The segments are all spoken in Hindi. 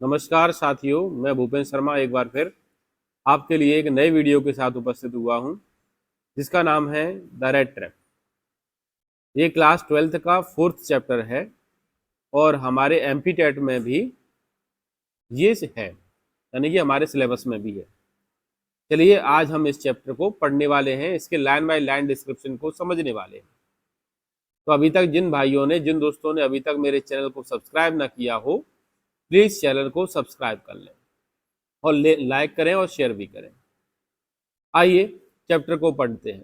नमस्कार साथियों, मैं भूपेंद्र शर्मा एक बार फिर आपके लिए एक नए वीडियो के साथ उपस्थित हुआ हूं, जिसका नाम है द रेड ट्रैप। ये क्लास 12th का 4th चैप्टर है और हमारे एमपी टेट में भी ये है, यानी कि हमारे सिलेबस में भी है। चलिए आज हम इस चैप्टर को पढ़ने वाले हैं, इसके लाइन बाय लाइन डिस्क्रिप्शन को समझने वाले हैं। तो अभी तक जिन दोस्तों ने अभी तक मेरे चैनल को सब्सक्राइब ना किया हो, प्लीज़ चैनल को सब्सक्राइब कर लें और लाइक करें और शेयर भी करें। आइए चैप्टर को पढ़ते हैं।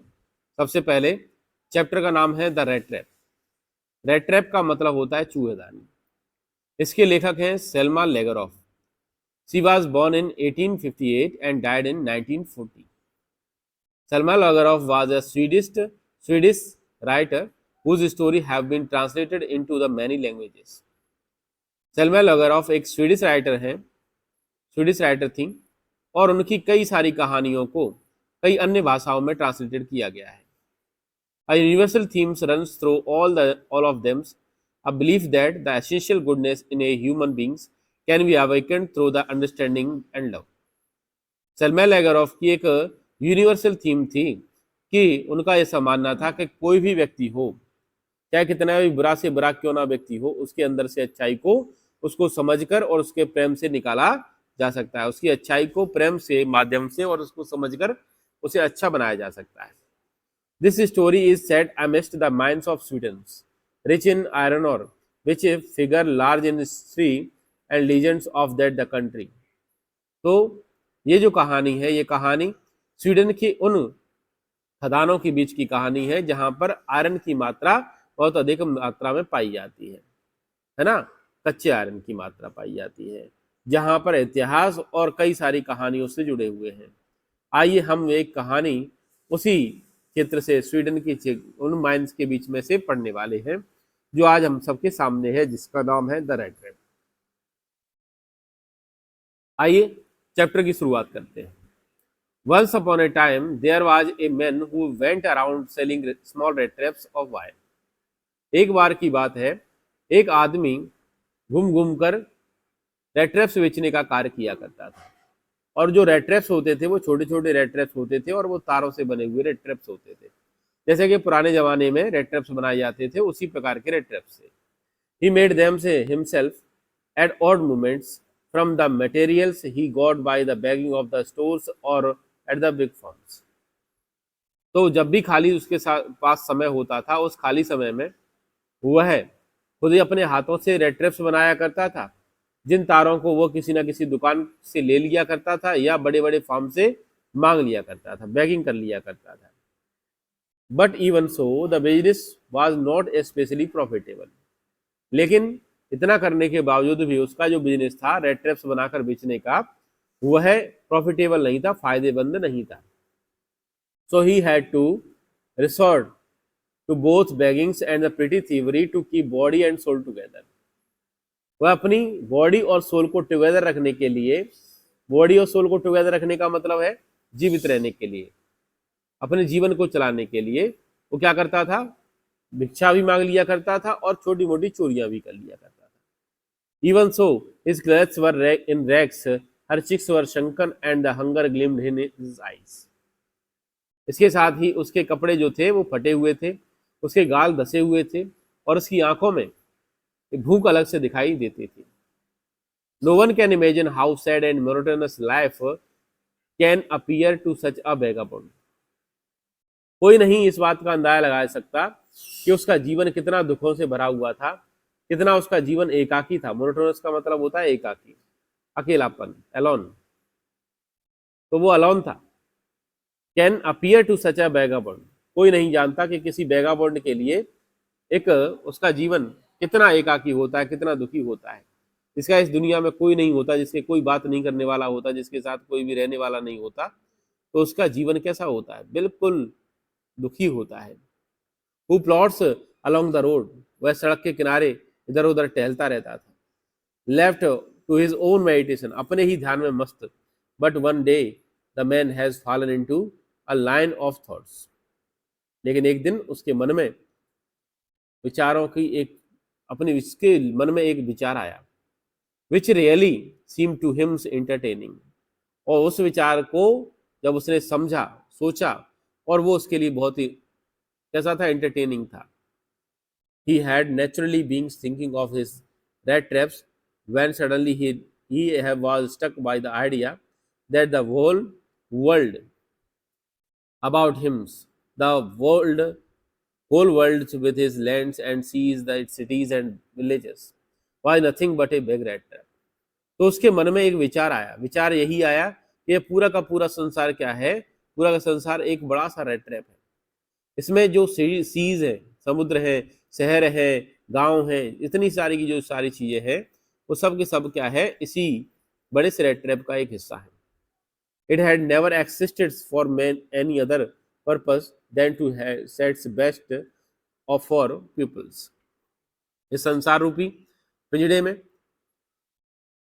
सबसे पहले चैप्टर का नाम है the rat trap. Rat trap का मतलब होता है चूहेदानी। इसके लेखक हैं Selma Lagerlof. She was born in 1858 and died in 1940। Selma Lagerlof was a Swedish writer whose story have been translated into the many languages. Selma Lagerlof एक स्वीडिश राइटर थी और उनकी कई सारी कहानियों को कई अन्य भाषाओं में ट्रांसलेटेड किया गया है। A universal theme runs through all of them, a belief that the essential goodness in a human beings can be awakened through the understanding and love. Selma Lagerlof की एक यूनिवर्सल थीम थी कि उनका ऐसा मानना था कि कोई भी व्यक्ति हो, चाहे कितना भी बुरा से बुरा क्यों ना व्यक्ति हो, उसके अंदर से अच्छाई को उसको समझकर और उसके प्रेम से निकाला जा सकता है। उसकी अच्छाई को प्रेम से माध्यम से और उसको समझकर उसे अच्छा बनाया जा सकता है। This story is set amidst the mines of Sweden, rich in iron ore, which figure large in history and legends of that the country. तो ये जो कहानी है, ये कहानी स्वीडन की उन खदानों के बीच की कहानी है जहां पर आयरन की मात्रा बहुत अधिक मात्रा में पाई जाती है ना, कच्चे आयरन की मात्रा पाई जाती है, जहां पर इतिहास और कई सारी कहानियों से जुड़े हुए हैं। आइए हम एक कहानी उसी क्षेत्र से, स्वीडन की उन माइंस के बीच में से पढ़ने वाले हैं, जो आज हम सबके सामने है, जिसका नाम है द रेड ट्रैप। आइए चैप्टर की शुरुआत करते हैं। Once upon a time, there was a man who went around selling small red traps of wire. एक बार की बात है, एक आदमी घूम घूम कर रेड ट्रैप्स बेचने का कार्य किया करता था। और जो रेड ट्रैप्स होते थे वो छोटे छोटे रेड ट्रैप्स होते थे और वो तारों से बने हुए रेड ट्रैप्स होते थे, जैसे कि पुराने जमाने में रेड ट्रैप्स बनाए जाते थे, उसी प्रकार के रेड ट्रैप्स थे। He made them say himself at odd moments from the materials he got by the bagging of the stores or at the big farms. तो जब भी खाली उसके पास समय होता था, उस खाली समय में वह खुद ही अपने हाथों से रेड ट्रैप्स बनाया करता था, जिन तारों को वो किसी न किसी दुकान से ले लिया करता था या बड़े बड़े फार्म से मांग लिया करता था, बैगिंग कर लिया करता था। But even so the business was not specially profitable. लेकिन इतना करने के बावजूद भी उसका जो बिजनेस था रेड ट्रैप्स बनाकर बेचने का, वह प्रॉफिटेबल नहीं था, फायदेमंद नहीं था। So he had to resort to both beggings and the pretty thievery to keep body and soul together. वह अपनी बॉडी और सोल को टुगेदर रखने के लिए, बॉडी और सोल को टुगेदर रखने का मतलब है जीवित रहने के लिए, अपने जीवन को चलाने के लिए वो क्या करता था, भिक्षा भी मांग लिया करता था और छोटी मोटी चोरियां भी कर लिया करता था। Even so his clothes were in rags, her cheeks were shrunken and the hunger gleamed in his eyes. इसके साथ ही उसके कपड़े जो थे वो फटे हुए थे, उसके गाल धसे हुए थे और उसकी आंखों में भूख अलग से दिखाई देती थी। No one can imagine how sad and monotonous life can appear to such a vagabond. कोई नहीं इस बात का अंदाजा लगा सकता कि उसका जीवन कितना दुखों से भरा हुआ था, कितना उसका जीवन एकाकी था। मोनोटोनस का मतलब होता है एकाकी, अकेलापन, एलोन। तो वो अलोन था। Can appear to such a vagabond, कोई नहीं जानता कि किसी वैगाबॉन्ड के लिए एक उसका जीवन कितना एकाकी होता है, कितना दुखी होता है। इसका इस दुनिया में कोई नहीं होता जिसके कोई बात नहीं करने वाला होता, जिसके साथ कोई भी रहने वाला नहीं होता, तो उसका जीवन कैसा होता है, बिल्कुल दुखी होता है। Who plots along the road, वह सड़क के किनारे इधर उधर टहलता रहता था। Left to his own meditation, अपने ही ध्यान में मस्त। But one day the man has fallen into a line of thoughts, लेकिन एक दिन उसके मन में विचारों की एक, अपने इसके मन में एक विचार आया which really seem to him's entertaining, और उस विचार को जब उसने समझा, सोचा, और वो उसके लिए बहुत ही कैसा था, एंटरटेनिंग था. He had naturally been thinking of his rat traps when suddenly was struck by the idea that the world about him, the whole world with his lands and seas, the cities and villages, was nothing but a big rat trap. तो उसके मन में एक विचार आया, विचार यही आया कि ये पूरा का पूरा संसार क्या है, पूरा का संसार एक बड़ा सा रेड ट्रैप है. इसमें जो सीज है, समुद्र है, शहर है, गांव है, इतनी सारी की जो सारी चीजें हैं, वो सब के सब क्या है, इसी बड़े से रेड ट्रैप का एक हिस्सा है. It had never existed for man any other purpose than to sets best of for peoples. इस संसार रूपी पिंजड़े में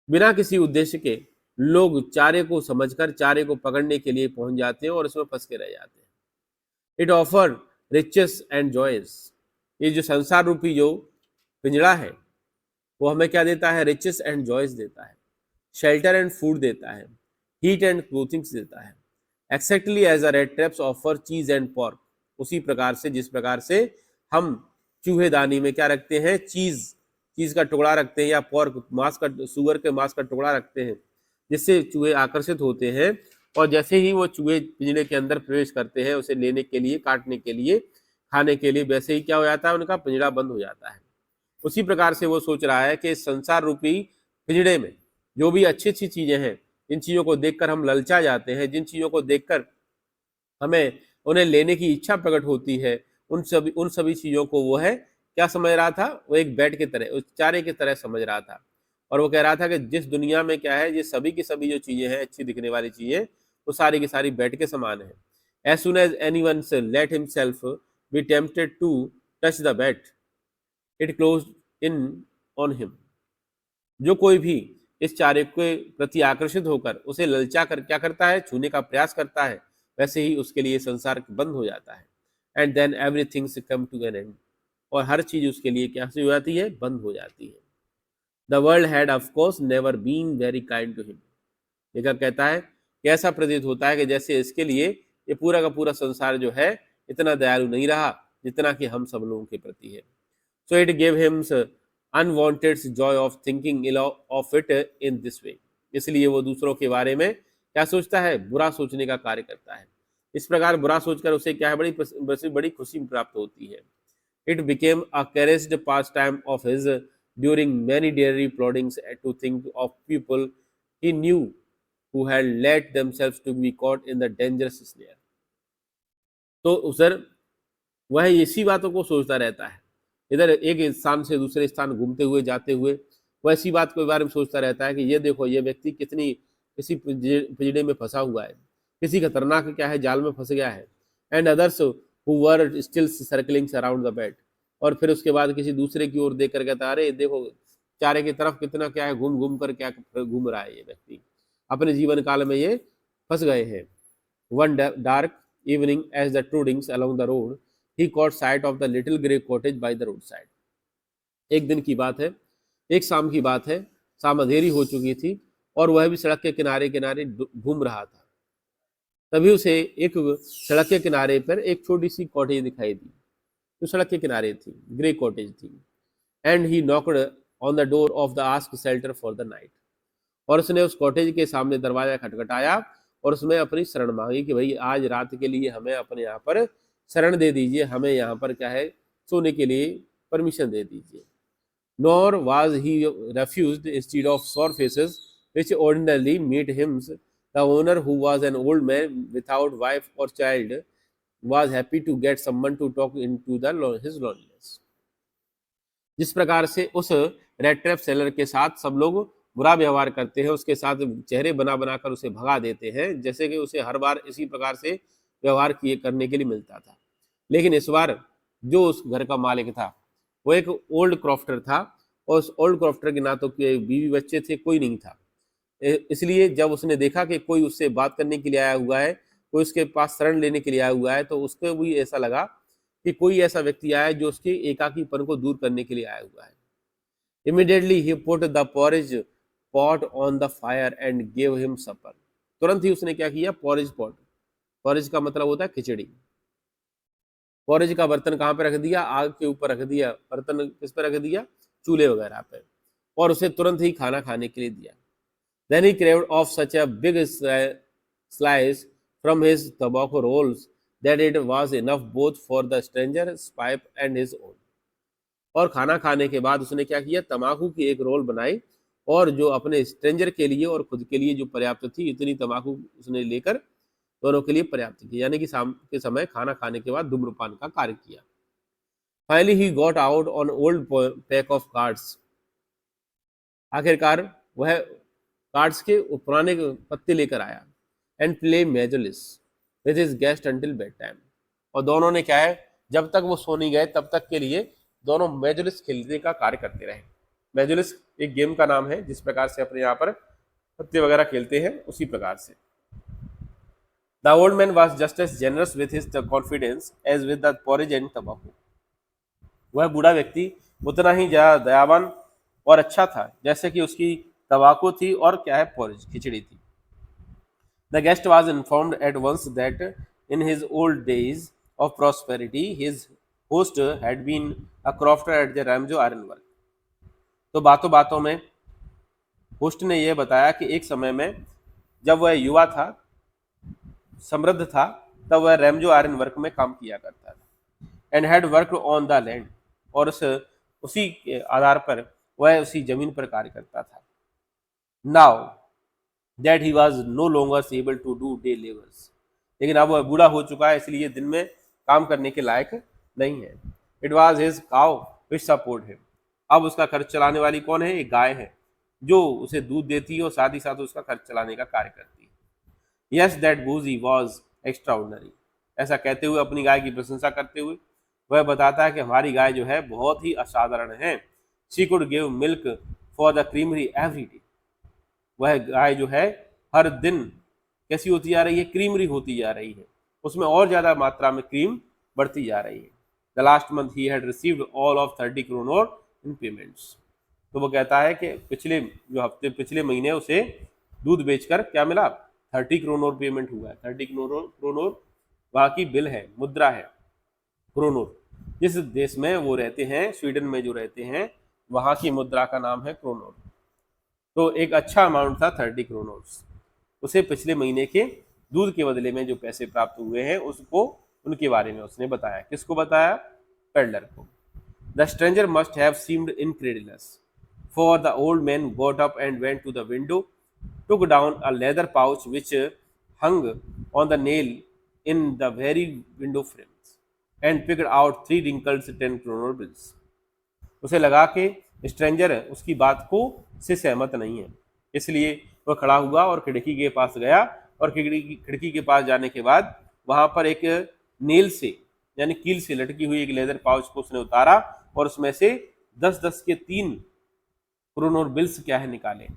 बिना किसी उद्देश्य के लोग चारे को समझकर चारे को पकड़ने के लिए पहुंच जाते हैं और उसमें फंस के रह जाते हैं. It offer riches and joys. ये जो संसार रूपी जो पिंजड़ा है वो हमें क्या देता है, रिचेस एंड जॉयज देता है, शेल्टर एंड फूड देता है, हीट एंड क्लोथिंग्स देता है. Exactly as a rat traps offer cheese and pork. उसी प्रकार से जिस प्रकार से हम चूहेदानी में क्या रखते हैं, चीज का टुकड़ा रखते हैं, या पॉर्क मांस का, सुअर के मांस का टुकड़ा रखते हैं, जिससे चूहे आकर्षित होते हैं, और जैसे ही वो चूहे पिंजरे के अंदर प्रवेश करते हैं उसे लेने के लिए, काटने के लिए, खाने के लिए, वैसे ही क्या हो जाता है, उनका पिंजरा बंद हो जाता है. उसी प्रकार से वो सोच रहा है कि संसार रूपी पिंजरे में जो भी अच्छी अच्छी चीजें हैं, जिन चीजों को देखकर हम ललचा जाते हैं, जिन चीजों को देखकर हमें उन्हें लेने की इच्छा प्रकट होती है, उन सभी चीजों को वो है क्या समझ रहा था, वो एक बैट की तरह, उस चारे की तरह समझ रहा था. और वो कह रहा था कि जिस दुनिया में क्या है, ये सभी की सभी जो चीजें हैं, अच्छी दिखने वाली चीजें, वो सारी की सारी बैट के समान है. As soon as anyone let himself be tempted to touch the bait, it closed in on him. जो कोई भी इस चारे के प्रति आकर्षित होकर उसे ललचा कर क्या करता है, छूने का प्रयास करता है, वैसे ही उसके लिए संसार बंद हो जाता है. And then everything come to an end. और हर चीज उसके लिए क्या हो जाती है, बंद हो जाती है. The world had of course never been very kind to him. लेखक कहता है कि ऐसा प्रतीत होता है कि जैसे इसके लिए ये पूरा का पूरा संसार जो है इतना दयालु नहीं रहा जितना कि हम सब लोगों के प्रति है. So it gave him unwanted joy of thinking ill of it in this way. इसलिए वो दूसरों के बारे में क्या सोचता है, बुरा सोचने का कार्य करता है. इस प्रकार बुरा सोचकर उसे क्या है, बड़ी खुशी प्राप्त होती है. It became a cherished pastime of his during many daily ploddings to think of people he knew who had let themselves to be caught in the dangerous snare. तो उधर वह इसी बातों को सोचता रहता है, इधर एक स्थान से दूसरे स्थान घूमते हुए जाते हुए वह इसी बात के बारे में सोचता रहता है कि ये देखो, ये व्यक्ति कितनी किसी पिंजड़े में फंसा हुआ है, किसी खतरनाक क्या है जाल में फंस गया है. And others who were still circling around the bed. और फिर उसके बाद किसी दूसरे की ओर देख कर कहता, अरे देखो चारे की तरफ कितना क्या है, घूम घूम कर क्या घूम रहा है ये व्यक्ति, अपने जीवन काल में ये फंस गए हैं. One dark evening as the trudgings along the road he caught sight of the little grey cottage by the road side. एक दिन की बात है, एक शाम की बात है, शाम अंधेरी हो चुकी थी और वह भी सड़क के किनारे किनारे घूम रहा था. तभी उसे एक सड़क के किनारे पर एक छोटी सी कॉटेज दिखाई दी, जो सड़क के किनारे थी, ग्रे कॉटेज थी. And he knocked on the door of the ask shelter for the night. और उसने उस कॉटेज के सामने दरवाजा खटखटाया और उसमें अपनी शरण मांगी कि भाई आज रात के लिए हमें अपने यहाँ पर शरण दे दीजिए, हमें यहाँ पर क्या है सोने के लिए परमिशन दे दीजिए. Nor was he refused. Instead of sour faces which ordinarily meet him, the owner, who was an old man without wife or child, was happy to get someone to talk into his loneliness. जिस प्रकार से उस रेड ट्रैप सेलर के साथ सब लोग बुरा व्यवहार करते हैं, उसके साथ चेहरे बना बनाकर उसे भगा देते हैं, जैसे कि उसे हर बार इसी प्रकार से व्यवहार करने के लिए मिलता था. लेकिन इस बार जो उस घर का मालिक था वो एक ओल्ड क्रॉफ्टर था, और उस ओल्ड क्रॉफ्टर के ना तो बीवी बच्चे थे, कोई नहीं था. इसलिए जब उसने देखा कि कोई उससे बात करने के लिए आया हुआ है, कोई उसके पास शरण लेने के लिए आया हुआ है, तो उसको भी ऐसा लगा कि कोई ऐसा व्यक्ति आया है जो उसके एकाकीपन को दूर करने के लिए आया हुआ है. Immediately he put the porridge pot on the fire and gave him supper. तुरंत ही उसने क्या किया, पॉरेज पॉट, पॉरेज का मतलब होता है खिचड़ी, पॉरेज का बर्तन कहाँ पे रख दिया, आग के ऊपर रख दिया, बर्तन किस पे रख दिया, चूल्हे वगैरह पे, और उसे तुरंत ही खाना खाने के लिए दिया. Then he craved of such a big slice from his tobacco rolls that it was enough both for the stranger's pipe and his own. और खाना खाने के बाद उसने क्या किया, तम्बाकू की एक रोल बनाई और जो अपने स्ट्रेंजर के लिए और खुद के लिए जो पर्याप्त थी, इतनी तम्बाकू उसने लेकर दोनों के लिए पर्याप्त की, यानी कि शाम के समय खाना खाने के बाद धूम्रपान का कार्य किया. Finally he got out on old pack of cards. आखिरकार वह कार्ड्स के पुराने पत्ते लेकर आया. And play mjolis with his guest until bedtime. और दोनों ने क्या है, जब तक वो सो नहीं गए तब तक के लिए दोनों मेजलिस खेलने का कार्य करते रहे. मेजलिस एक गेम का नाम है, जिस प्रकार से अपने यहाँ पर पत्ते वगैरह खेलते हैं, उसी प्रकार से. The old man was just as generous with his confidence as with the porridge and तम्बाकू. वह बूढ़ा व्यक्ति उतना ही ज्यादा दयावान और अच्छा था जैसे कि उसकी तम्बाकू थी और क्या है, पॉरेज, खिचड़ी थी. The guest was informed at once that in his old days of prosperity his host had been a crofter at the Ramsjo iron work. तो बातों बातों में होस्ट ने यह बताया कि एक समय में जब वह युवा था, समृद्ध था, तब वह रैमजो आयरन वर्क में काम किया करता था. And had work on the land. और उसी के आधार पर वह उसी जमीन पर कार्य करता था. Now that he was no longer able to do day labours. लेकिन अब वह बूढ़ा हो चुका है, इसलिए दिन में काम करने के लायक नहीं है. It was his cow which support him. अब उसका खर्च चलाने वाली कौन है, एक गाय है जो उसे दूध देती है और साथ ही साथ उसका खर्च चलाने का कार्य करती है. यस दैट बूजी वॉज एक्स्ट्राऑर्डिनरी. ऐसा कहते हुए, अपनी गाय की प्रशंसा करते हुए, वह बताता है कि हमारी गाय जो है बहुत ही असाधारण है. She could give milk for the creamery every day. वह गाय जो है हर दिन कैसी होती जा रही है, क्रीमरी होती जा रही है, उसमें और ज्यादा मात्रा में क्रीम बढ़ती जा रही है. The last month he had received all of 30 crore in payments. तो वो कहता है कि पिछले महीने उसे दूध बेचकर क्या मिला, 30 करोड़ पेमेंट हुआ है. 30 करोड़ वहाँ की बिल है, मुद्रा है, क्रोनोर. जिस देश में वो रहते हैं, स्वीडन में जो रहते हैं, वहाँ की मुद्रा का नाम है क्रोनोर. तो एक अच्छा अमाउंट था 30 करोड़. उसे पिछले महीने के दूध के बदले में जो पैसे प्राप्त हुए हैं उसको, उनके बारे में उसने बताया. किसको बताया, पेडलर को. The stranger must have seemed incredulous, for the old man got up and went to the window, took down a leather pouch which hung on the nail in the very window frames and picked out 3 wrinkled 10 kronor bills. उसे लगा कि स्ट्रेंजर उसकी बात को से सहमत नहीं है, इसलिए वह खड़ा हुआ और खिड़की के पास गया. और खिड़की के पास जाने के बाद वहां पर एक नेल से, यानी कील से लटकी हुई एक लेदर पाउच को उसने उतारा और उसमें से 10-10 के 3 क्रोनोर बिल्स क्या है निकाले.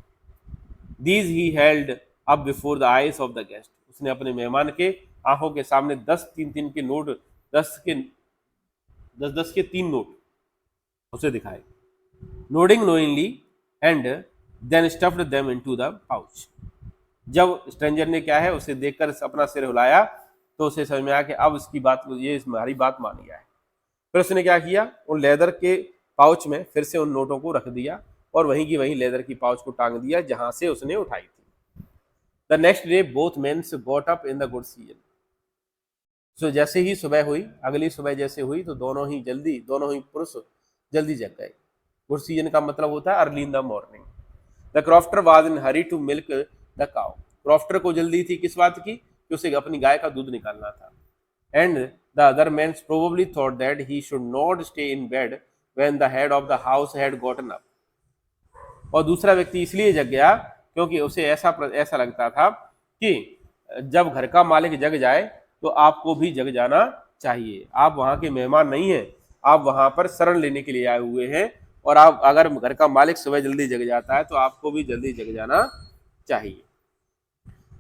These he held up before the eyes of the guest. उसने अपने मेहमान के आंखों के सामने 10-3 के नोट, 10 के 3 नोट उसे दिखाए. Nodding knowingly and then stuffed them into the pouch. जब स्ट्रेंजर ने क्या है उसे देखकर अपना सिर हिलाया तो उसे समझ में आया कि अब इसकी बात, ये हमारी बात मान गया है. फिर उसने क्या किया, उन लेदर के पाउच में फिर से उन नोटों को रख दिया और वहीं की वहीं लेदर की पाउच को टांग दिया जहां से उसने उठाई थी. The next day both mens got up in the good season. सो जैसे ही सुबह हुई, अगली सुबह जैसे हुई, तो दोनों ही पुरुष जल्दी जग गए. गुड सीजन का मतलब होता है early in the morning. The crofter was in hurry to milk the cow. Crofter को जल्दी थी किस बात की, कि उसे अपनी गाय का दूध निकालना था. And the other man probably thought that he should not stay in bed when the head of the house had gotten up. और दूसरा व्यक्ति इसलिए जग गया क्योंकि उसे ऐसा लगता था कि जब घर का मालिक जग जाए तो आपको भी जग जाना चाहिए. आप वहां के मेहमान नहीं हैं, आप वहां पर शरण लेने के लिए आए हुए हैं, और आप अगर घर का मालिक सुबह जल्दी जग जाता है तो आपको भी जल्दी जग जाना चाहिए.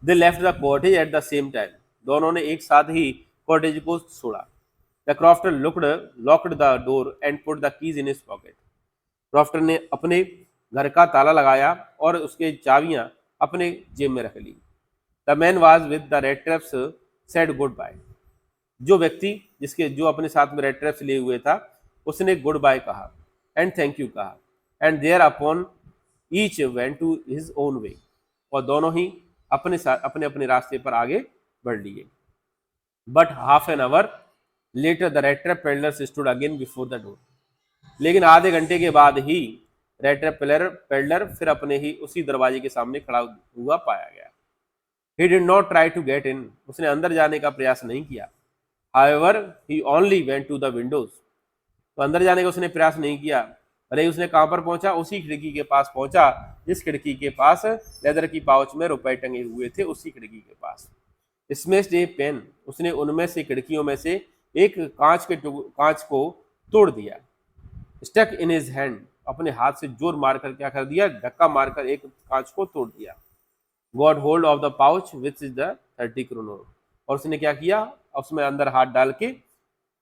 They left the cottage at the same time. दोनों ने एक साथ ही कॉटेज को छोड़ा. The crofter locked the door and put the keys in his pocket. Crofter ने अपने घर का ताला लगाया और उसके चाबियां अपने जेब में रख ली। The man was with the rat traps said goodbye. जो व्यक्ति जो अपने साथ में रेड ट्रैप्स लिए हुए था, उसने गुड बाय कहा एंड थैंक यू कहा, and thereupon each went to his own way. और दोनों ही अपने साथ अपने अपने रास्ते पर आगे बढ़ लिए। But half an hour later the rat trap peddlers stood again before the door. लेकिन आधे घंटे के बाद ही रेड ट्रैप पेडलर फिर अपने ही उसी दरवाजे के सामने खड़ा हुआ पाया गया। He did not try to get in. उसने अंदर जाने का प्रयास नहीं किया। However, he only went to the windows. तो अंदर जाने का उसने प्रयास नहीं किया। अरे उसने कहां पर पहुंचा? उसी खिड़की के पास पहुंचा जिस खिड़की के पास लेदर की पाउच में रुपए टंगे हुए थे, उसी खिड़की के पास। स्मैश्ड ए पेन, उसने उनमें से खिड़कियों में से एक कांच को तोड़ दिया। स्टक इन हिज हैंड, अपने हाथ से जोर मारकर क्या कर दिया? धक्का मारकर एक कांच को तोड़ दिया। Got hold of the pouch which is the 30 kronor, और उसने क्या किया? उसमें अंदर हाथ डाल के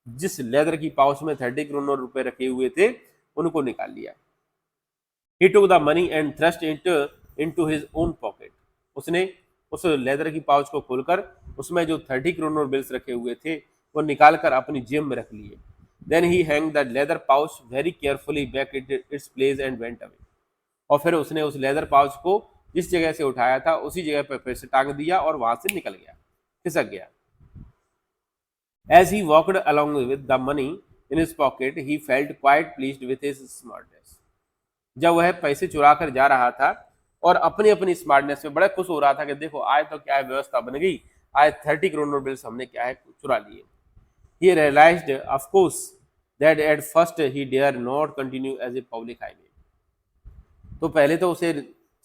जिस लेदर की पाउच में 30 क्रोनर रुपए रखे हुए थे उनको निकाल लिया। He took the money and thrust it into his own pocket. उसने उस लेदर की पाउच को खोलकर उसमें जो 30 क्रोनर बिल्स रखे हुए थे वो निकालकर अपनी जेब में रख लिए। Then he hung the leather pouch very carefully back at its place and went away. और फिर उसने उस लेदर पाउच को जिस जगह से उठाया था उसी जगह पर फिर से टांग दिया और वहां से निकल गया, खिसक गया। As he walked along with the money in his pocket, he felt quite pleased with his smartness. जब वह पैसे चुरा कर जा रहा था और अपनी अपनी स्मार्टनेस में बड़ा खुश हो रहा था कि देखो आज तो क्या है, व्यवस्था बन गई, आज 30 क्रोनर बिल्स हमने क्या है चुरा लिए। He realized, of course, that at first he dare not continue as a public highway. तो पहले तो उसे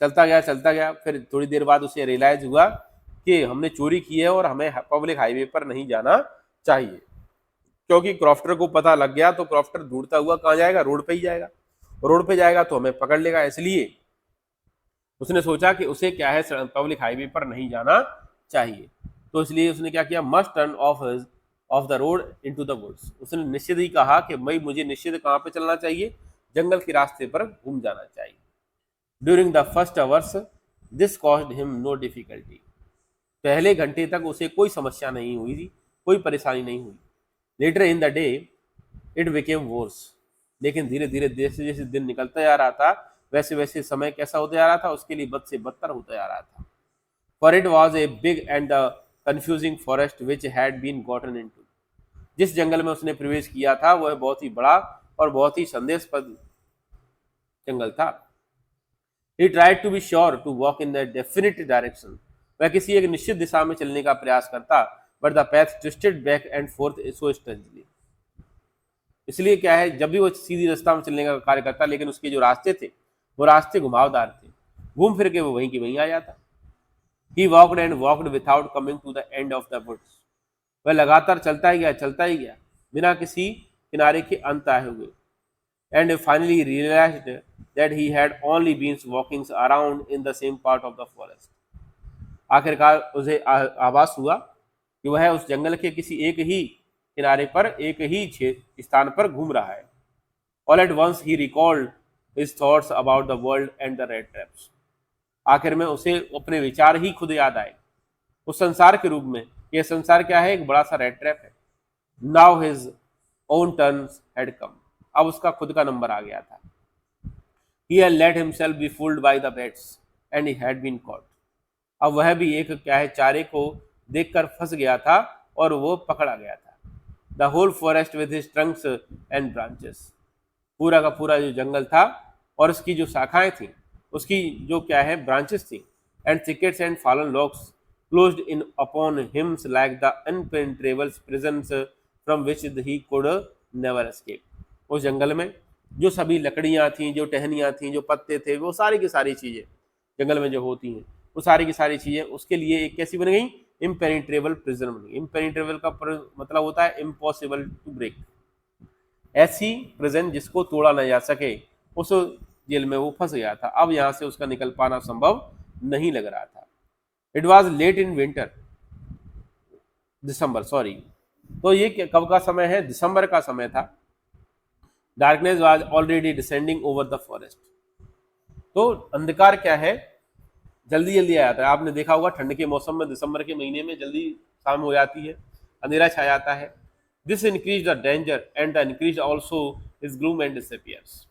चलता गया, फिर थोड़ी देर बाद उसे रियलाइज हुआ कि हमने चोरी की है और हमें पब्लिक हाईवे पर नहीं जाना चाहिए, क्योंकि क्रॉफ्टर को पता लग गया तो क्रॉफ्टर ढूंढता हुआ कहाँ जाएगा? रोड पे ही जाएगा। रोड पे जाएगा तो हमें पकड़ लेगा, इसलिए उसने सोचा कि उसे क्या है पब्लिक हाईवे पर नहीं जाना चाहिए। तो इसलिए उसने क्या किया? Must turn off the road into the woods. उसने निश्चित ही कहा कि भाई मुझे निश्चित कहाँ पे चलना चाहिए? जंगल के रास्ते पर घूम जाना चाहिए। During the first hours this caused him no difficulty. पहले घंटे तक उसे कोई समस्या नहीं हुई थी, कोई परेशानी नहीं हुई। Later in the day it became worse. लेकिन धीरे धीरे जैसे जैसे दिन निकलता जा रहा था वैसे वैसे समय कैसा होता जा रहा था? उसके लिए बद से बदतर होता जा रहा था। For it was a big and confusing forest which had been gotten into. जिस जंगल में उसने प्रवेश किया था वह बहुत ही बड़ा और बहुत ही संदेशप्रद जंगल था। He tried to be sure to walk in a definite direction. वह किसी एक निश्चित दिशा में चलने का प्रयास करता, but the path twisted back and forth so strangely. इसलिए क्या है, जब भी वो सीधी रास्ता में चलने का कार्य करता लेकिन उसके जो रास्ते थे वो रास्ते घुमावदार थे, घूम फिर के वो वहीं की वहीं आ जाता। He walked and walked without coming to the end of the woods. वह लगातार चलता ही गया बिना किसी किनारे के अंत आए हुए। And finally realized that he had only been walking around in the same part of the forest. आखिरकार उसे आभास हुआ कि वह उस जंगल के किसी एक ही किनारे पर एक ही स्थान पर घूम रहा है। All at once he recalled his thoughts about the world and the rat traps. आखिर में उसे अपने विचार ही खुद याद आए उस संसार के रूप में। यह संसार क्या है? एक बड़ा सा रेड ट्रैप है। Now his own turn had come. अब उसका खुद का नंबर आ गया था। He had let himself be fooled by the bats and he had been caught. अब वह भी एक क्या है चारे को देखकर फंस गया था और वो पकड़ा गया था। The whole forest with his trunks and branches. पूरा का पूरा जो जंगल था और उसकी जो शाखाएं थी, उसकी जो क्या है ब्रांचेस थी, and thickets and fallen logs closed in upon him like the impenetrable prisons from which he could never escape. उस जंगल में जो सभी लकड़ियां थी, जो टहनियां थी, जो पत्ते थे, वो सारी की सारी चीजें जंगल में जो होती हैं वो सारी की सारी चीजें उसके लिए एक कैसी बन गई? इम्पेनिट्रेबल प्रिजन बन गई। इम्पेनिट्रेबल का मतलब होता है इम्पॉसिबल टू ब्रेक। ऐसी प्रिजन जिसको तोड़ा न जा सके, उस जेल में वो फंस गया था। अब यहाँ से उसका निकल पाना संभव नहीं लग रहा था। It was late in winter, December, sorry. तो ये कब का समय है? दिसंबर का समय था। Darkness was already descending over the forest. तो अंधकार क्या है, जल्दी जल्दी आ जाता है। आपने देखा होगा ठंड के मौसम में दिसंबर के महीने में जल्दी शाम हो जाती है, अंधेरा छा जाता है। This increase the danger and the increase also is gloom and disappears.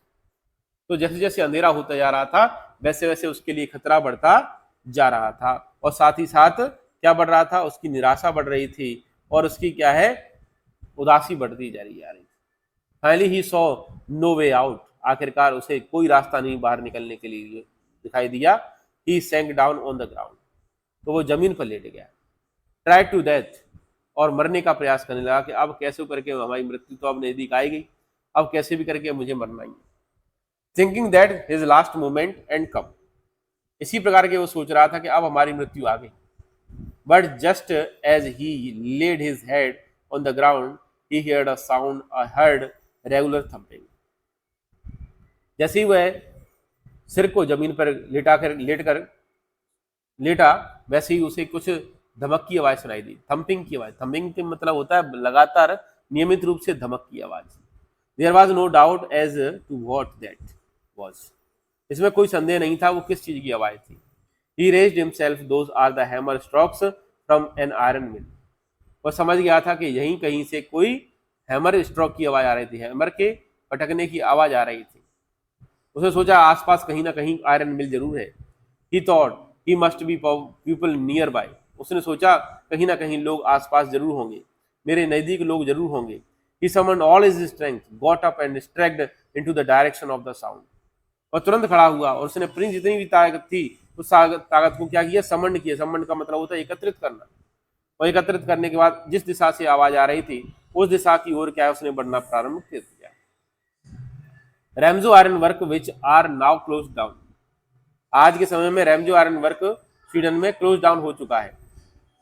तो जैसे जैसे अंधेरा होता जा रहा था वैसे वैसे उसके लिए खतरा बढ़ता जा रहा था, और साथ ही साथ क्या बढ़ रहा था, उसकी निराशा बढ़ रही थी और उसकी क्या है, उदासी बढ़ती जा रही थी। Finally he saw no way out, आखिरकार उसे कोई रास्ता नहीं बाहर निकलने के लिए दिखाई दिया। ही सैंक डाउन ऑन द ग्राउंड, तो वो जमीन पर लेट गया। ट्राई टू डेथ, और मरने का प्रयास करने लगा कि अब कैसे करके हमारी मृत्यु तो अब नजदीक आई गई, अब कैसे भी करके मुझे मरना ही है। Thinking that his last moment and come, इसी प्रकार के वो सोच रहा था कि अब हमारी मृत्यु आ गई। But just as he laid his head on the ground he heard a sound, a hard regular thumping. जैसे ही वह सिर को जमीन पर लेटा वैसे ही उसे कुछ धमक की आवाज सुनाई दी, थम्पिंग की आवाज। थम्पिंग के मतलब होता है लगातार नियमित रूप से धमक की आवाज। There was no doubt as to what that was, इसमें कोई संदेह नहीं था वो किस चीज की आवाज थी। He raised himself, those are the hammer strokes from an iron mill. वह समझ गया था कि यहीं कहीं से कोई हैमर स्ट्रोक की आवाज आ रही थी, हैमर के पटकने की आवाज आ रही थी। उसने सोचा आसपास कहीं ना कहीं आयरन मिल जरूर है। ही thought he must be people near by, उसने सोचा कहीं ना कहीं लोग आसपास जरूर होंगे, मेरे नजदीक लोग जरूर होंगे। He summoned all his strength, got up and streaked into the direction of the sound, और तुरंत खड़ा हुआ और उसने अपनी जितनी भी ताकत थी उस ताकत को क्या किया, समंड किया। समंड का मतलब होता है एकत्रित करना, और एकत्रित करने के बाद जिस दिशा से आवाज आ रही थी उस दिशा की ओर क्या है उसने बढ़ना प्रारंभ कर दिया। Ramsjo iron work which are now close down, आज के समय में रैमजो आयरन वर्क स्वीडन में क्लोज डाउन हो चुका है।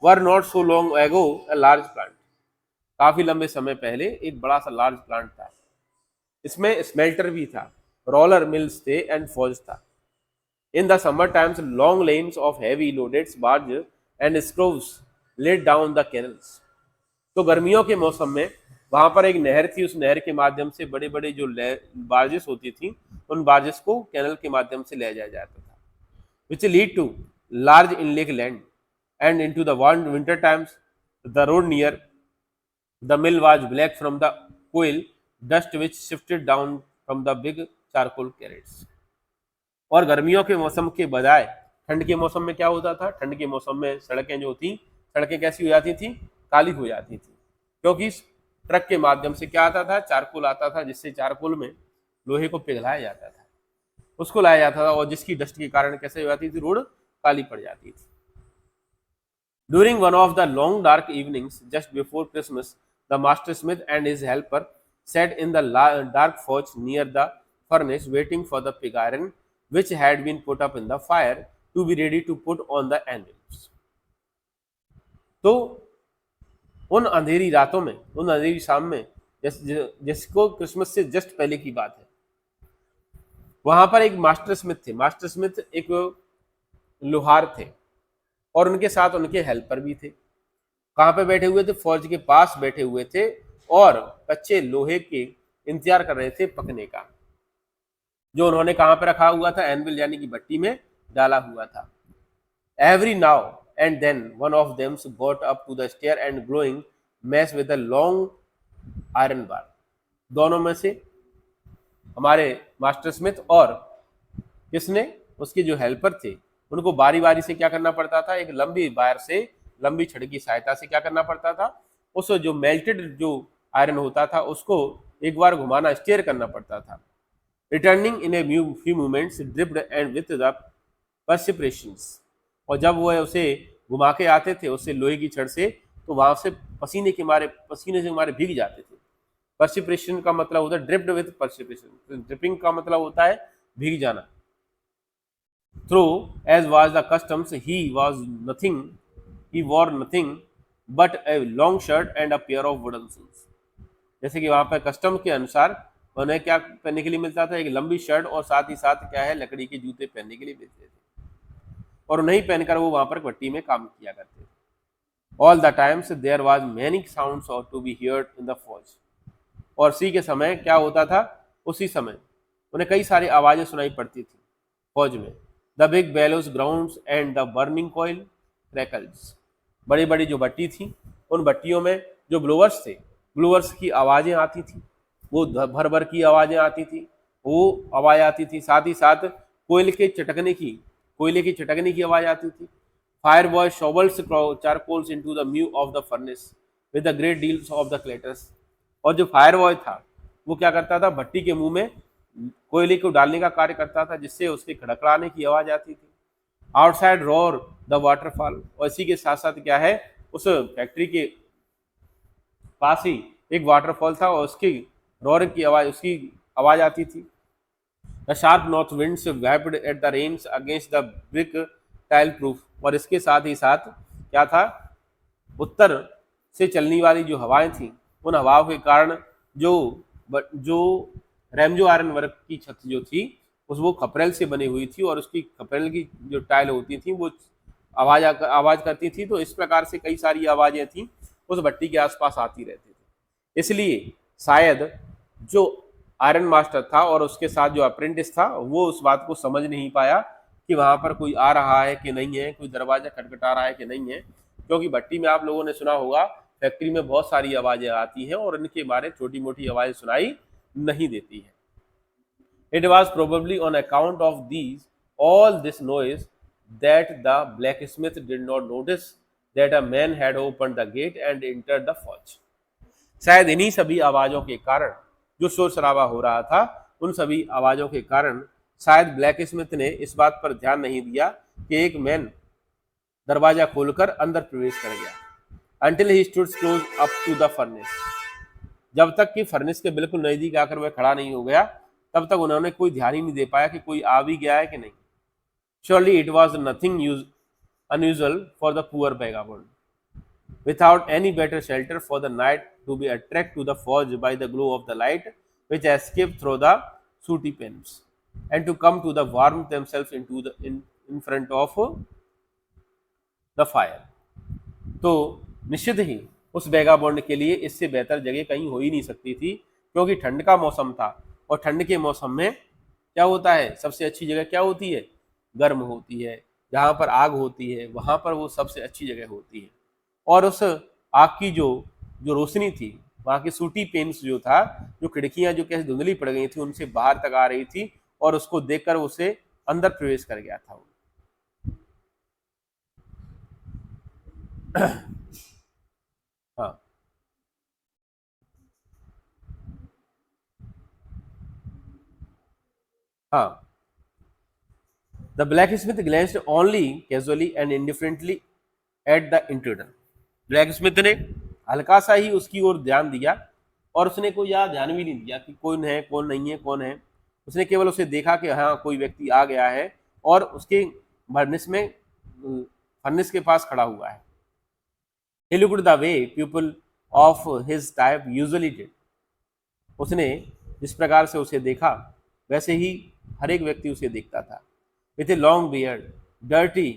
Were not so long ago a large plant, काफी लंबे समय पहले एक बड़ा सा लार्ज प्लांट था, इसमें स्मेल्टर भी था, रोलर मिल्स थे एंड फॉज था। In the summer times long lanes of heavy loaded barge and scows let down the canals, तो गर्मियों के मौसम में वहां पर एक नहर थी, उस नहर के माध्यम से बड़े बड़े जो बार्जेस होती थी उन बार्जेस को कैनल के माध्यम से ले जाया जाता था, which lead to large in lake land and into the winter times the road near the mill was black from the coal dust which shifted down from the big charcoal carts. और गर्मियों के मौसम के बजाय ठंड के मौसम में क्या होता था, ठंड के मौसम में सड़कें जो थी, सड़कें कैसी हो जाती थी, काली हो जाती थी, क्योंकि ट्रक के माध्यम से क्या आता था, चारकोल आता था, जिससे चारकोल में लोहे को पिघलाया जाता था, उसको लाया जाता था, और जिसकी डस्ट के कारण कैसे हो जाती थी, रोड काली पड़ जाती थी। During one of the long dark evenings just before Christmas the master Smith and his helper sat in the dark forge near the furnace waiting for the pig iron which had been put up in the fire to be ready to put on the anvils। तो उन अंधेरी रातों में, उन अंधेरी शाम में, जिसको क्रिसमस से जस्ट पहले की बात है, वहां पर एक मास्टर स्मिथ थे। मास्टर स्मिथ एक लोहार थे और उनके साथ उनके हेल्पर भी थे। कहाँ पे बैठे हुए थे, फौज के पास बैठे हुए थे और कच्चे लोहे के इंतजार कर रहे थे पकने का, जो उन्होंने कहाँ पे रखा हुआ था, एनविल यानी कि भट्टी में डाला हुआ था। Every now and then one of them got up to the stair and glowing mass with a long iron bar. दोनों में से हमारे मास्टर स्मिथ और किसने, उसके जो हेल्पर थे, उनको बारी बारी से क्या करना पड़ता था, एक लंबी वायर से, लंबी छड़ की सहायता से क्या करना पड़ता था, उस जो मेल्टेड जो आयरन होता था उसको एक बार घुमाना, स्टेयर करना पड़ता था। Returning in a few moments dripped and with the perspirations, और जब वो उसे घुमा के आते थे उससे लोहे की छड़ से, तो वहां से पसीने से हमारे भीग जाते थे। पर्सिपरेशन का मतलब होता है ड्रिप्ड विथ पर्सिपरेशन, ड्रिपिंग का मतलब होता है भीग जाना। Through as was the customs he wore nothing but a long shirt and a pair of wooden shoes. जैसे कि वहां पर कस्टम के अनुसार उन्हें क्या पहनने के लिए मिलता था, एक लंबी शर्ट और साथ ही साथ क्या है, लकड़ी के जूते पहनने के लिए मिलते थे, और उन्हें पहनकर वो वहां पर भट्टी में काम किया करते थे। All the times there was many sounds और to be heard in the forge, और उसी के समय क्या होता था, उसी समय उन्हें कई सारी आवाजें सुनाई पड़ती थी फौज में। The big bellows grounds and the burning coil crackles, बड़ी बड़ी जो भट्टी थी उन भट्टियों में जो ब्लोअर्स थे, ब्लोअर्स की आवाज़ें आती थी, वो भर भर की आवाज़ें आती थी, वो आवाज़ आती थी, साथ ही साथ कोयले की चटकने की आवाज़ आती थी। Fire boy shovels charcoals into the maw of the furnace with the great deals of the clatters, और जो फायर बॉय था वो क्या करता था, भट्टी के मुंह में कोयले को डालने का कार्य करता था, जिससे उसके खड़खड़ाने की आवाज आती थी। आउटसाइड रोर द वाटरफॉल, और इसी के साथ साथ क्या है, उस फैक्ट्री के पास ही एक वाटरफॉल था और उसकी रोर की आवाज, उसकी आवाज आती थी। The sharp north winds whipped at the rains against the brick tile proof, और इसके साथ ही साथ क्या था, उत्तर से चलने वाली जो हवाएं थी उन हवाओं के कारण जो रेमजो आयरन वर्क की छत जो थी उस वो खपरेल से बनी हुई थी, और उसकी खपरेल की जो टाइल होती थी वो आवाज करती थी। तो इस प्रकार से कई सारी आवाजें थी उस भट्टी के आसपास आती रहती थी। इसलिए शायद जो आयरन मास्टर था और उसके साथ जो अप्रेंटिस था वो उस बात को समझ नहीं पाया कि वहां पर कोई आ रहा है कि नहीं है, कोई दरवाजा खटखटा रहा है कि नहीं है, क्योंकि भट्टी में आप लोगों ने सुना होगा फैक्ट्री में बहुत सारी आवाजें आती हैं और इनके बारे छोटी मोटी आवाजें सुनाई नहीं देती है। It was probably on account of all this noise that the blacksmith did not notice that a man had opened the gate and entered the forge. शायद इन्हीं सभी आवाजों के कारण, जो शोर शराबा हो रहा था उन सभी आवाजों के कारण शायद ब्लैक स्मिथ ने इस बात पर ध्यान नहीं दिया कि एक मैन दरवाजा खोलकर अंदर प्रवेश कर गया। Until he stood close up to the furnace, जब तक कि फर्नेस के बिल्कुल नजदीक आकर वह खड़ा नहीं हो गया तब तक उन्होंने कोई ध्यान ही नहीं दे पाया कि कोई आ भी गया है कि नहीं। Surely it was nothing unusual for the poor vagabond, without any better shelter for the night, to be attracted to the forge by the glow of the light which escaped through the sooty panes, and to come to the warm themselves in front of the fire. तो निश्चित ही उस वेगाबॉन्ड के लिए इससे बेहतर जगह कहीं हो ही नहीं सकती थी, क्योंकि ठंड का मौसम था और ठंड के मौसम में क्या होता है, सबसे अच्छी जगह क्या होती है, गर्म होती है, जहाँ पर आग होती है वहाँ पर वो सबसे अच्छी जगह होती है। और उस आग की जो रोशनी थी, वहाँ की सूटी पेन्स जो था, जो खिड़कियाँ जो कैसे धुंधली पड़ गई थी उनसे बाहर तक आ रही थी, और उसको देखकर उसे अंदर प्रवेश कर गया था। हाँ हाँ, The blacksmith glanced only casually and indifferently at the intruder. Blacksmith ने हल्का सा ही उसकी ओर ध्यान दिया और उसने कोई यहाँ ध्यान भी नहीं दिया कि कौन है कौन नहीं है कौन है। उसने केवल उसे देखा कि हाँ कोई व्यक्ति आ गया है और उसके फर्नेस के पास खड़ा हुआ है। He looked the way people of his type usually did. उसने जिस प्रकार से उसे देखा वैसे ही हर एक व्यक्ति उसे देखता था। With a long beard, dirty,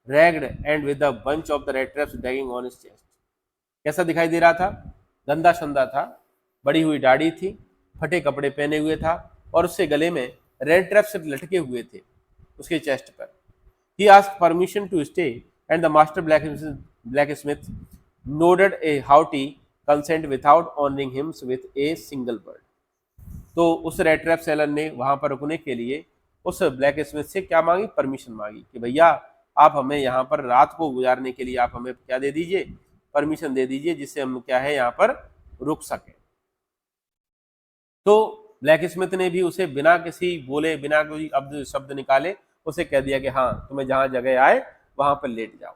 ragged, and with a bunch of the red traps dragging on his chest. कैसा दिखाई दे रहा था? गंदा शंदा था, बड़ी हुई दाढ़ी थी, फटे कपड़े पहने हुए था और उससे गले में रेड ट्रैप्स लटके हुए थे उसके चेस्ट पर। He asked permission to stay, and the master blacksmith nodded a hearty consent without honoring him with a single word. तो उस रेड ट्रैप सेलर ने वहां पर रुकने के लिए उस ब्लैक स्मिथ से क्या मांगी, परमिशन मांगी कि भैया आप हमें यहाँ पर रात को गुजारने के लिए आप हमें क्या दे दीजिए, परमिशन दे दीजिए, जिससे हम क्या है यहाँ पर रुक सके। तो ब्लैक स्मिथ ने भी उसे बिना किसी बोले, बिना कोई शब्द निकाले उसे कह दिया कि हाँ तुम्हें जहाँ जगह आए वहां पर लेट जाओ।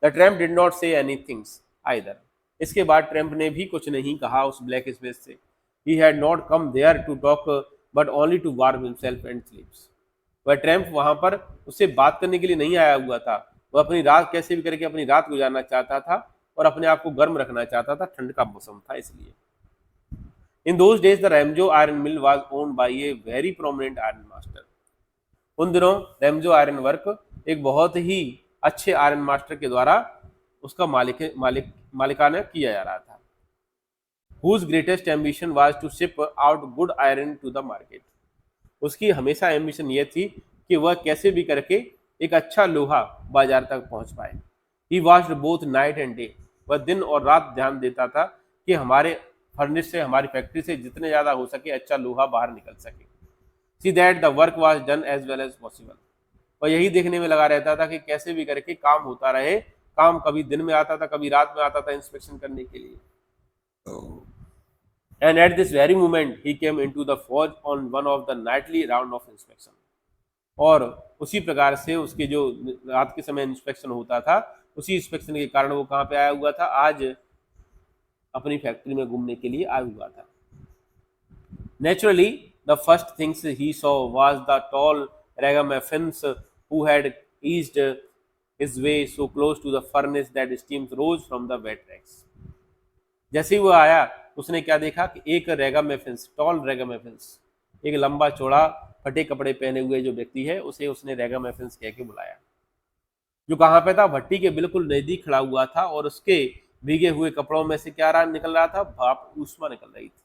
The tramp did not say anything either. इसके बाद ट्रैम्प ने भी कुछ नहीं कहा उस ब्लैक स्मिथ से। He had not come there to talk but only to warm himself and sleep. वह ट्रैम्प वहां पर उससे बात करने के लिए नहीं आया हुआ था, वह अपनी रात कैसे भी करके अपनी रात गुजारना चाहता था और अपने आप को गर्म रखना चाहता था, ठंड का मौसम था इसलिए। In those days the Ramsjo iron mill was owned by a very prominent iron master. उन दिनों रेमजो आयरन वर्क एक बहुत ही अच्छे आयरन मास्टर के द्वारा उसका मालिकाना किया जा रहा था। Whose greatest ambition was to ship out good iron to the market. उसकी हमेशा एम्बिशन ये थी कि वह कैसे भी करके एक अच्छा लोहा बाजार तक पहुंच पाए। He watched both night and day, वह दिन और रात ध्यान देता था कि हमारे फर्नेस से, हमारी फैक्ट्री से जितने ज्यादा हो सके अच्छा लोहा बाहर निकल सके। See that the work was done as well as possible, वह यही देखने में लगा रहता था कि कैसे भी करके काम होता रहे। काम कभी दिन में आता था, कभी रात में आता था इंस्पेक्शन करने के लिए। And at this very moment he came into the फॉज on one of the Knightley round of inspection, और उसी प्रकार से उसके जो रात के समय इंस्पेक्शन होता था, उसी इंस्पेक्शन के कारण वो कहाँ पे आया हुआ था, आज अपनी फैक्ट्री में घूमने के लिए आया हुआ था। Naturally, the first things he saw was the tall ragamuffins who had eased his way so close to the furnace that steam rose from the wet racks. जैसे ही वो आया उसने क्या देखा कि एक रेगामेफिन्स, टॉल रेगामेफिन्स, एक लंबा चौड़ा फटे कपड़े पहने हुए जो व्यक्ति है उसे उसने रेगामेफिन्स कह के बुलाया, जो कहाँ पे था, भट्टी के बिल्कुल नजदीक खड़ा हुआ था, और उसके भीगे हुए कपड़ों में से क्या निकल रहा था, भाप, ऊष्मा निकल रही थी।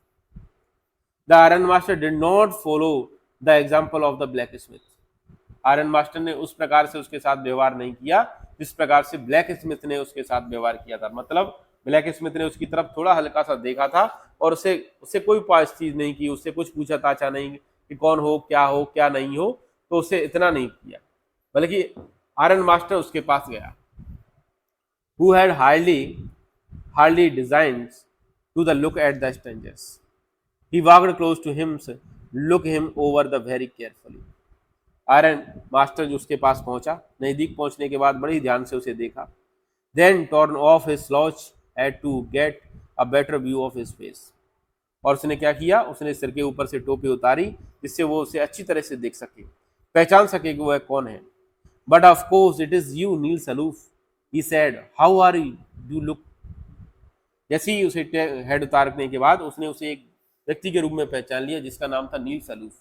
The iron master did not follow the example of the blacksmith. Iron master ने उस प्रकार से उसके साथ व्यवहार नहीं किया जिस प्रकार से ब्लैक स्मिथ ने उसके साथ व्यवहार किया था। मतलब ब्लैक स्मिथ ने उसकी तरफ थोड़ा हल्का सा देखा था और उससे कोई पास चीज नहीं की, उससे कुछ पूछा ताछा नहीं कि कौन हो क्या नहीं हो, तो उससे इतना नहीं किया, बल्कि आयरन मास्टर उसके पास गया। Who had hardly designed to the look at the strangers. He walked close to him, looked him over the very carefully. Iron master जो उसके पास पहुंचा, नजदीक पहुंचने के बाद बड़ी ध्यान से उसे देखा। Then torn off his slouch had to get a better view of his face. और उसने क्या किया, उसने सिर के ऊपर से टोपी उतारी जिससे वो उसे अच्छी तरह से देख सके, पहचान सके कि वह कौन है। But of course it is you, Neil Saloof, he said. How are you look? जैसे ही उसे हेड उतारने के बाद उसने उसे एक व्यक्ति के रूप में पहचान लिया जिसका नाम था नील सलूफ।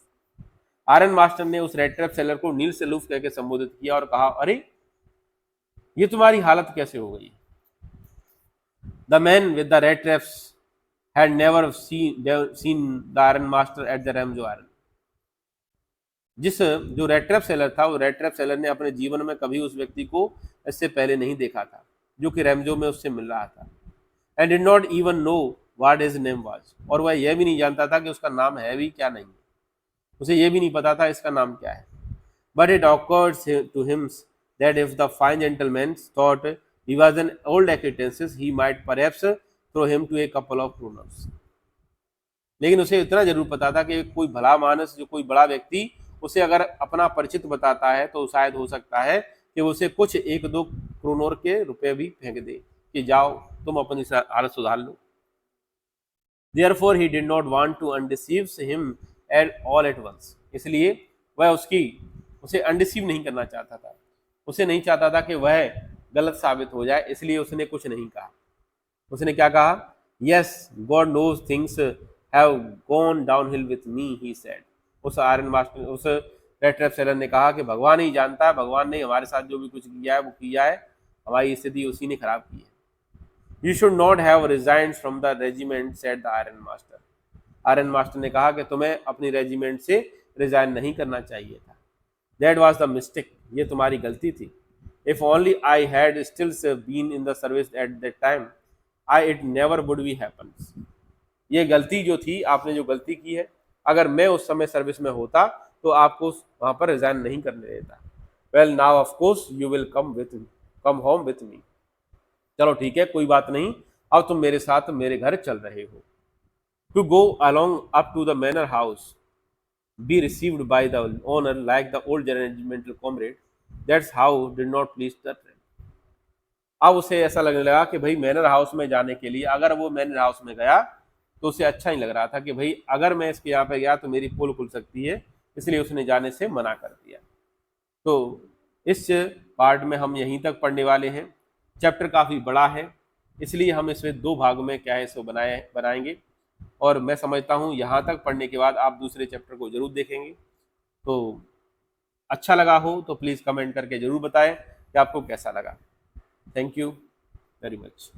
आयरन मास्टर ने उस रेड ट्रैप सेलर को नील सलूफ कहकर संबोधित किया और कहा, अरे ये तुम्हारी हालत कैसे हो गई? The man with the rat traps had never seen the iron master at the Ramsjo iron. जो रेड ट्रैप सेलर था, वो रेड ट्रैप सेलर ने अपने जीवन में कभी उस व्यक्ति को इससे पहले नहीं देखा था जो कि रेमजो में उससे मिल रहा था। And did not even know what his name was, और वह यह भी नहीं जानता था कि उसका नाम है भी क्या नहीं, उसे यह भी नहीं पता था इसका नाम क्या है। But it awkward to him that if the fine gentleman thought he was an old acquaintances he might perhaps throw him to a couple of kroners. लेकिन उसे इतना जरूर पता था कि कोई भला मानस, जो कोई बड़ा व्यक्ति उसे अगर अपना परिचित बताता है तो शायद हो सकता है कि उसे कुछ एक दो क्रोनर के रुपए भी फेंक दे कि जाओ तुम अपनी हालत सुधार लो। Therefore he did not want to undeceive him at all at once. इसलिए वह उसे अनडिसीव नहीं करना चाहता था, उसे नहीं चाहता था कि वह गलत साबित हो जाए, इसलिए उसने कुछ नहीं कहा। उसने क्या कहा? Yes, God knows things have gone downhill with me, he said. उस आयरन मास्टर, उस रेड ट्रैप सेलर ने कहा कि भगवान ही जानता है, भगवान ने हमारे साथ जो भी कुछ किया है वो किया है, हमारी स्थिति उसी ने खराब की है। You should not have resigned from the regiment, said the Iron Master. Iron master ने कहा कि तुम्हें अपनी रेजिमेंट से रिजाइन नहीं करना चाहिए था। That was the mistake. ये तुम्हारी गलती थी। If only I had still been in the service at that time, it never would be happened. ये गलती जो थी, आपने जो गलती की है, अगर मैं उस समय सर्विस में होता तो आपको वहां पर रिजाइन नहीं करने देता। Well, now of course you will come home with me. चलो ठीक है, कोई बात नहीं, अब तुम मेरे साथ मेरे घर चल रहे हो। To go along up to the manor house, be received by the owner like the old regimental comrade, that's how did not please the trend. अब उसे ऐसा लगने लगा कि भाई मैनर हाउस में जाने के लिए, अगर वो मैनर हाउस में गया तो उसे अच्छा नहीं लग रहा था कि भाई अगर मैं इसके यहाँ पे गया तो मेरी पोल खुल सकती है, इसलिए उसने जाने से मना कर दिया। तो इस पार्ट में हम यहीं तक पढ़ने वाले हैं। चैप्टर काफ़ी बड़ा है, इसलिए हम इसमें दो भाग में क्या है इसको बनाएंगे, और मैं समझता हूँ यहाँ तक पढ़ने के बाद आप दूसरे चैप्टर को जरूर देखेंगे। तो अच्छा लगा हो तो प्लीज़ कमेंट करके जरूर बताएं कि आपको कैसा लगा। Thank you very much.